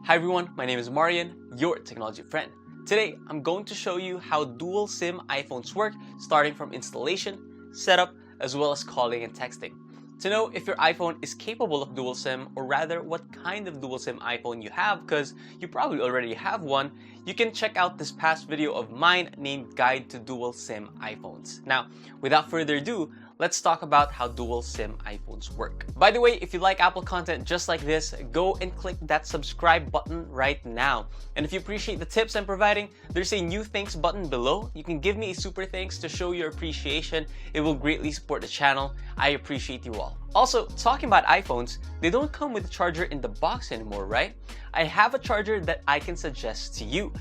Hi everyone, my name is Marian, your technology friend. Today, I'm going to show you how dual SIM iPhones work, starting from installation, setup, as well as calling and texting. To know if your iPhone is capable of dual SIM, or rather what kind of dual SIM iPhone you have, because you probably already have one, you can check out this past video of mine named Guide to Dual SIM iPhones. Now, without further ado, let's talk about how dual SIM iPhones work. By the way, if you like Apple content just like this, go and click that subscribe button right now. And if you appreciate the tips I'm providing, there's a new thanks button below. You can give me a super thanks to show your appreciation. It will greatly support the channel. I appreciate you all. Also, talking about iPhones, they don't come with a charger in the box anymore, right? I have a charger that I can suggest to you.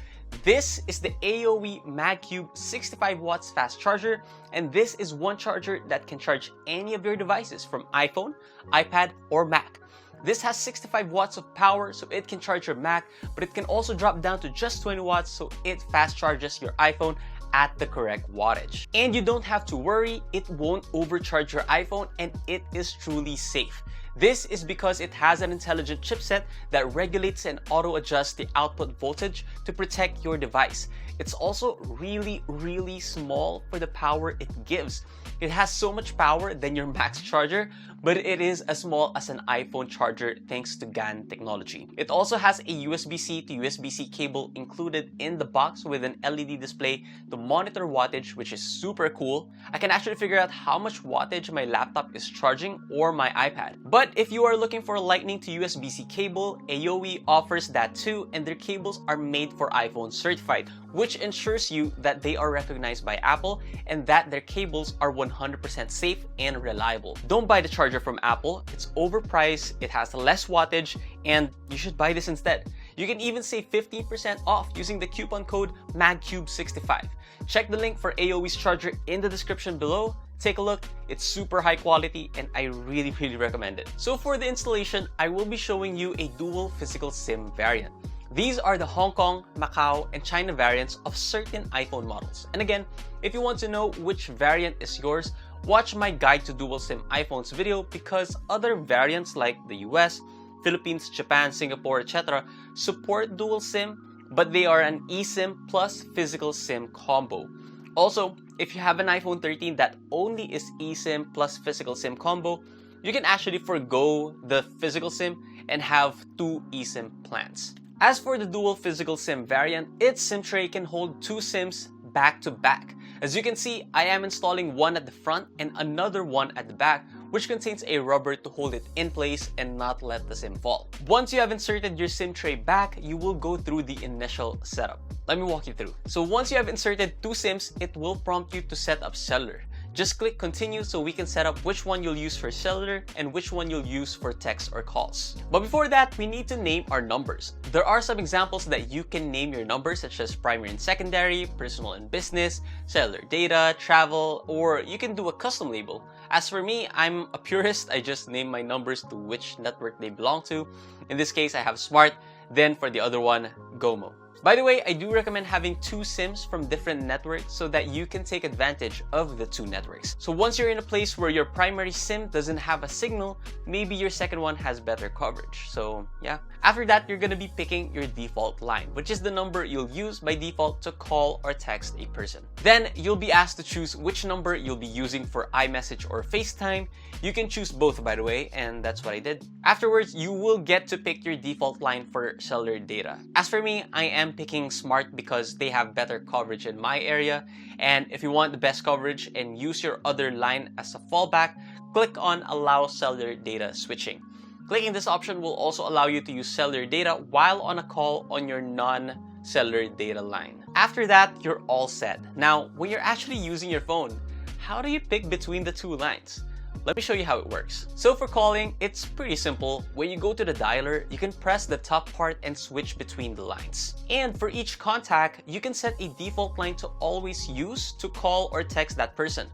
This is the AOE MagCube 65 watts fast charger, and this is one charger that can charge any of your devices from iPhone, iPad, or Mac. This has 65 watts of power, so it can charge your Mac, but it can also drop down to just 20 watts, so it fast charges your iPhone at the correct wattage. And you don't have to worry, it won't overcharge your iPhone, and it is truly safe. This is because it has an intelligent chipset that regulates and auto-adjusts the output voltage to protect your device. It's also really small for the power it gives. It has so much power than your Mac's charger, but it is as small as an iPhone charger thanks to GaN technology. It also has a USB-C to USB-C cable included in the box with an LED display to monitor wattage, which is super cool. I can actually figure out how much wattage my laptop is charging or my iPad. But if you are looking for a Lightning to USB-C cable, AOE offers that too, and their cables are made for iPhone certified, which ensures you that they are recognized by Apple and that their cables are 100% safe and reliable. Don't buy the charger from Apple, it's overpriced, it has less wattage, and you should buy this instead. You can even save 15% off using the coupon code MAGCUBE65. Check the link for AOE's charger in the description below. Take a look, it's super high quality and I really recommend it. So for the installation, I will be showing you a dual physical SIM variant. These are the Hong Kong, Macau, and China variants of certain iPhone models. And again, if you want to know which variant is yours, watch my Guide to Dual SIM iPhones video, because other variants like the US, Philippines, Japan, Singapore, etc. support dual SIM, but they are an eSIM plus physical SIM combo. Also, if you have an iPhone 13 that only is eSIM plus physical SIM combo, you can actually forgo the physical SIM and have two eSIM plans. As for the dual physical SIM variant, its SIM tray can hold two SIMs back to back. As you can see, I am installing one at the front and another one at the back, which contains a rubber to hold it in place and not let the SIM fall. Once you have inserted your SIM tray back, you will go through the initial setup. Let me walk you through. So once you have inserted two SIMs, it will prompt you to set up Cellular. Just click continue so we can set up which one you'll use for cellular and which one you'll use for text or calls. But before that, we need to name our numbers. There are some examples that you can name your numbers, such as primary and secondary, personal and business, cellular data, travel, or you can do a custom label. As for me, I'm a purist. I just name my numbers to which network they belong to. In this case, I have Smart, then for the other one, Gomo. By the way, I do recommend having two SIMs from different networks so that you can take advantage of the two networks. So once you're in a place where your primary SIM doesn't have a signal, maybe your second one has better coverage. So yeah. After that, you're going to be picking your default line, which is the number you'll use by default to call or text a person. Then you'll be asked to choose which number you'll be using for iMessage or FaceTime. You can choose both, by the way, and that's what I did. Afterwards, you will get to pick your default line for cellular data. As for me, I am picking Smart because they have better coverage in my area. And if you want the best coverage and use your other line as a fallback, click on Allow Cellular Data Switching. Clicking this option will also allow you to use cellular data while on a call on your non-cellular data line. After that, you're all set. Now, when you're actually using your phone, how do you pick between the two lines? Let me show you how it works. So for calling, it's pretty simple. When you go to the dialer, you can press the top part and switch between the lines. And for each contact, you can set a default line to always use to call or text that person.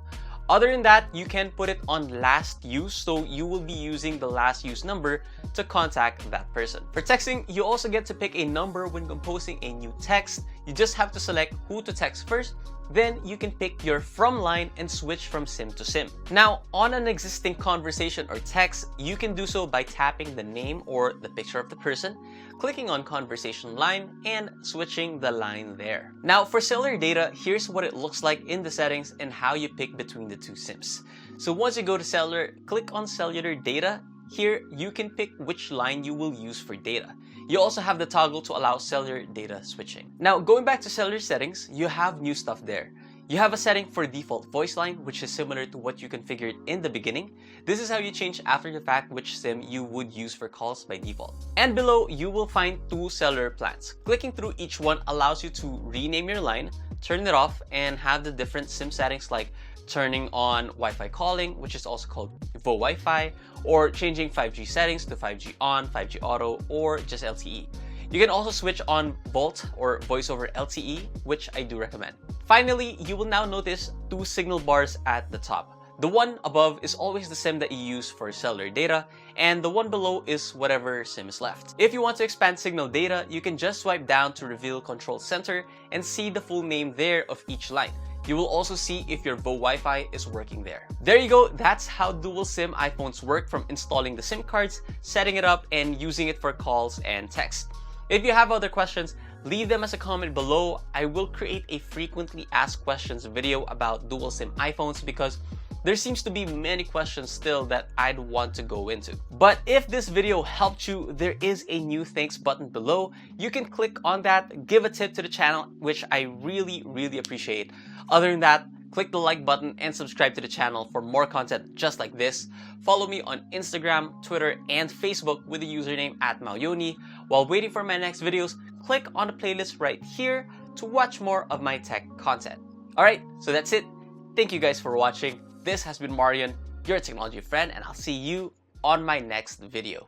Other than that, you can put it on last use, so you will be using the last use number to contact that person. For texting, you also get to pick a number when composing a new text. You just have to select who to text first, then you can pick your from line and switch from SIM to SIM. Now, on an existing conversation or text, you can do so by tapping the name or the picture of the person, clicking on conversation line, and switching the line there. Now, for cellular data, here's what it looks like in the settings and how you pick between the two SIMs. So once you go to cellular, click on cellular data. Here, you can pick which line you will use for data. You also have the toggle to allow cellular data switching. Now, going back to cellular settings, you have new stuff there. You have a setting for default voice line, which is similar to what you configured in the beginning. This is how you change after the fact which SIM you would use for calls by default. And below, you will find two cellular plans. Clicking through each one allows you to rename your line, turn it off, and have the different SIM settings like turning on Wi-Fi calling, which is also called VO Wi-Fi, or changing 5G settings to 5G on, 5G auto, or just LTE. You can also switch on VoLTE or voice over LTE, which I do recommend. Finally, you will now notice two signal bars at the top. The one above is always the SIM that you use for cellular data, and the one below is whatever SIM is left. If you want to expand signal data, you can just swipe down to reveal control center and see the full name there of each line. You will also see if your VO Wi-Fi is working there. There you go, that's how dual SIM iPhones work, from installing the SIM cards, setting it up, and using it for calls and text. If you have other questions, leave them as a comment below. I will create a frequently asked questions video about dual SIM iPhones because there seems to be many questions still that I'd want to go into. But if this video helped you, there is a new thanks button below. You can click on that, give a tip to the channel, which I really appreciate. Other than that, click the like button and subscribe to the channel for more content just like this. Follow me on Instagram, Twitter, and Facebook with the username @Mauyoni. While waiting for my next videos, click on the playlist right here to watch more of my tech content. Alright, so that's it. Thank you guys for watching. This has been Marian, your technology friend, and I'll see you on my next video.